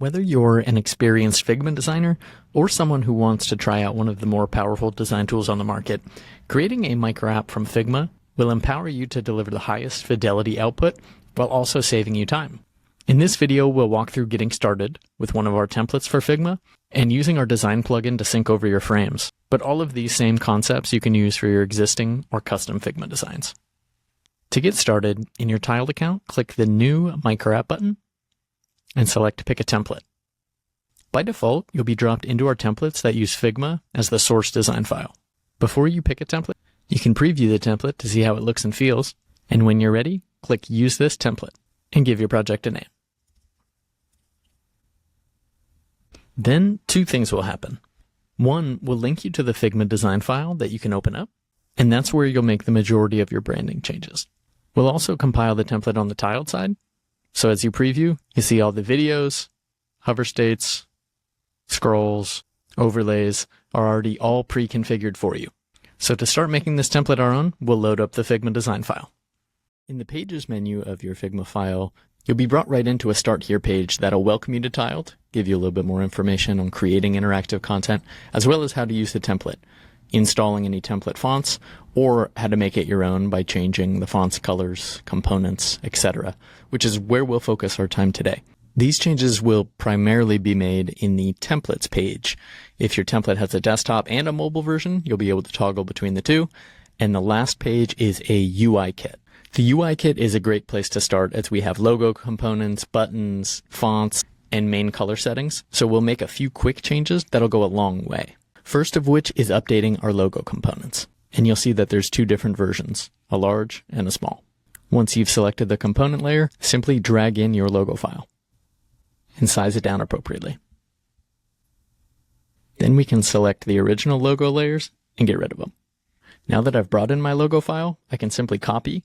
Whether you're an experienced Figma designer or someone who wants to try out one of the more powerful design tools on the market, creating a microapp from Figma will empower you to deliver the highest fidelity output while also saving you time. In this video, we'll walk through getting started with one of our templates for Figma and using our design plugin to sync over your frames. But all of these same concepts you can use for your existing or custom Figma designs. To get started, in your tiled account, click the New Microapp button and select Pick a Template. By default, you'll be dropped into our templates that use Figma as the source design file. Before you pick a template, you can preview the template to see how it looks and feels, and when you're ready, click Use this template and give your project a name. Then two things will happen. One will link you to the Figma design file that you can open up, and that's where you'll make the majority of your branding changes. We'll also compile the template on the tiled side, so as you preview, you see all the videos, hover states, scrolls, overlays are already all pre-configured for you. So to start making this template our own, we'll load up the Figma design file. In the Pages menu of your Figma file, you'll be brought right into a Start Here page that'll welcome you to Tiled, give you a little bit more information on creating interactive content, as well as how to use the template, installing any template fonts, or how to make it your own by changing the font's colors, components, etc., which is where we'll focus our time today. These changes will primarily be made in the Templates page. If your template has a desktop and a mobile version, you'll be able to toggle between the two. And the last page is a UI kit. The UI kit is a great place to start as we have logo components, buttons, fonts, and main color settings. So we'll make a few quick changes that'll go a long way. First of which is updating our logo components. And you'll see that there's two different versions, a large and a small. Once you've selected the component layer, simply drag in your logo file and size it down appropriately. Then we can select the original logo layers and get rid of them. Now that I've brought in my logo file, I can simply copy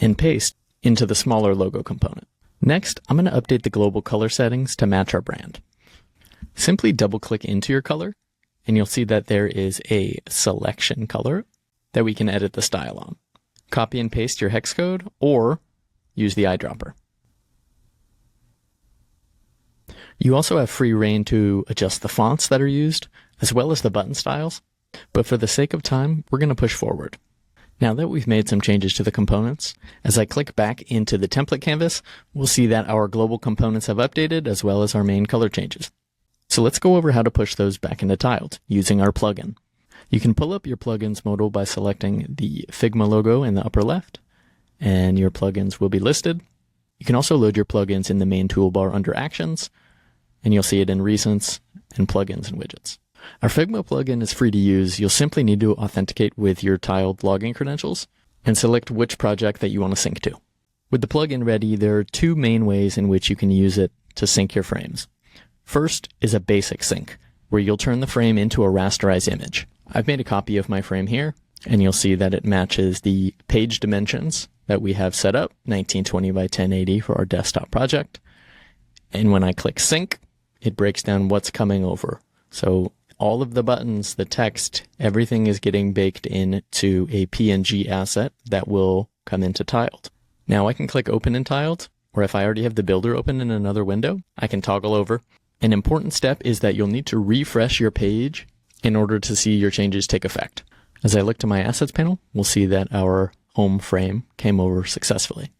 and paste into the smaller logo component. Next, I'm going to update the global color settings to match our brand. Simply double-click into your color, and you'll see that there is a selection color that we can edit the style on. Copy and paste your hex code, or use the eyedropper. You also have free reign to adjust the fonts that are used, as well as the button styles, but for the sake of time, we're going to push forward. Now that we've made some changes to the components, as I click back into the template canvas, we'll see that our global components have updated, as well as our main color changes. So let's go over how to push those back into Tiled using our plugin. You can pull up your plugins modal by selecting the Figma logo in the upper left, and your plugins will be listed. You can also load your plugins in the main toolbar under Actions, and you'll see it in Recents and Plugins and Widgets. Our Figma plugin is free to use. You'll simply need to authenticate with your Tiled login credentials and select which project that you want to sync to. With the plugin ready, there are two main ways in which you can use it to sync your frames. First is a basic sync, where you'll turn the frame into a rasterized image. I've made a copy of my frame here, and you'll see that it matches the page dimensions that we have set up, 1920 by 1080 for our desktop project. And when I click sync, it breaks down what's coming over. So all of the buttons, the text, everything is getting baked into a PNG asset that will come into Tiled. Now I can click open in Tiled, or if I already have the builder open in another window, I can toggle over. An important step is that you'll need to refresh your page in order to see your changes take effect. As I look to my assets panel, we'll see that our home frame came over successfully.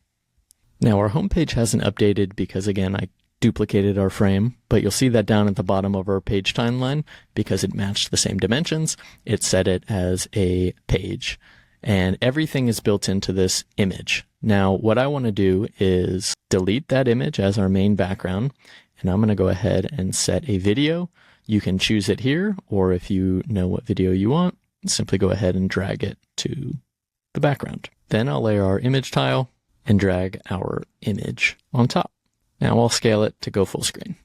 Now our home page hasn't updated because again, I duplicated our frame, but you'll see that down at the bottom of our page timeline, because it matched the same dimensions, it set it as a page, and everything is built into this image. Now, what I want to do is delete that image as our main background, and I'm going to go ahead and set a video. You can choose it here, or if you know what video you want, simply go ahead and drag it to the background. Then I'll layer our image tile and drag our image on top. Now I'll scale it to go full screen.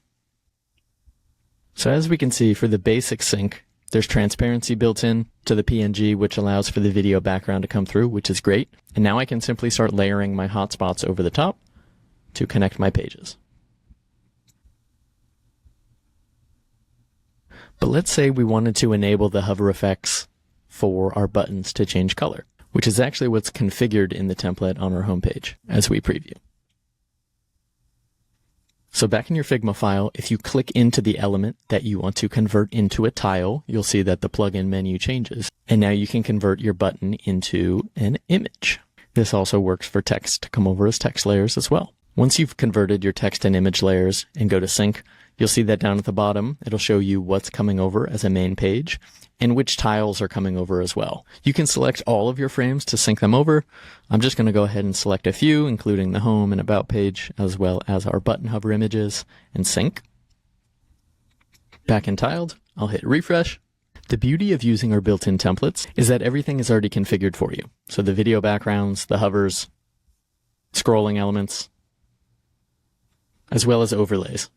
So as we can see, for the basic sync, there's transparency built in to the PNG, which allows for the video background to come through, which is great. And now I can simply start layering my hotspots over the top to connect my pages. But let's say we wanted to enable the hover effects for our buttons to change color, which is actually what's configured in the template on our homepage as we preview. So back in your Figma file, if you click into the element that you want to convert into a tile, you'll see that the plugin menu changes. And now you can convert your button into an image. This also works for text to come over as text layers as well. Once you've converted your text and image layers and go to sync, you'll see that down at the bottom, it'll show you what's coming over as a main page and which tiles are coming over as well. You can select all of your frames to sync them over. I'm just going to go ahead and select a few, including the home and about page, as well as our button hover images, and sync. Back in tiled, I'll hit refresh. The beauty of using our built-in templates is that everything is already configured for you. So the video backgrounds, the hovers, scrolling elements, as well as overlays.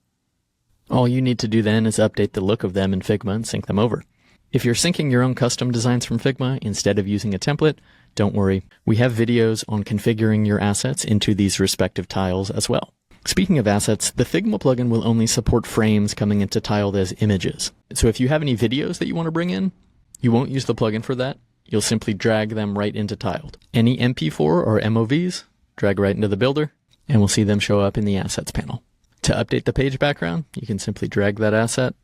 All you need to do then is update the look of them in Figma and sync them over. If you're syncing your own custom designs from Figma instead of using a template, don't worry. We have videos on configuring your assets into these respective tiles as well. Speaking of assets, the Figma plugin will only support frames coming into tiled as images. So if you have any videos that you want to bring in, you won't use the plugin for that. You'll simply drag them right into tiled. Any MP4 or MOVs, drag right into the builder, and we'll see them show up in the assets panel. To update the page background, you can simply drag that asset,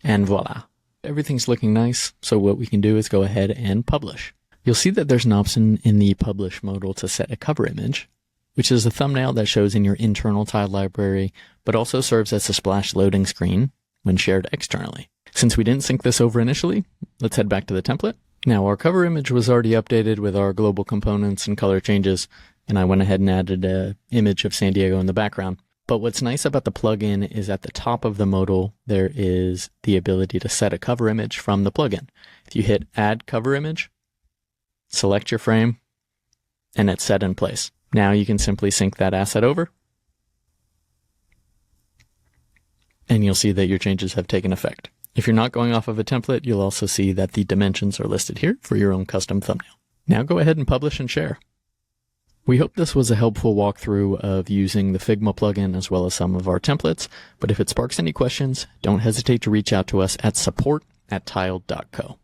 and voila. Everything's looking nice, so what we can do is go ahead and publish. You'll see that there's an option in the publish modal to set a cover image, which is a thumbnail that shows in your internal tile library, but also serves as a splash loading screen when shared externally. Since we didn't sync this over initially, let's head back to the template. Now our cover image was already updated with our global components and color changes, and I went ahead and added an image of San Diego in the background. But what's nice about the plugin is at the top of the modal, there is the ability to set a cover image from the plugin. If you hit add cover image, select your frame, and it's set in place. Now you can simply sync that asset over, and you'll see that your changes have taken effect. If you're not going off of a template, you'll also see that the dimensions are listed here for your own custom thumbnail. Now go ahead and publish and share. We hope this was a helpful walkthrough of using the Figma plugin as well as some of our templates, but if it sparks any questions, don't hesitate to reach out to us at support@tiled.co.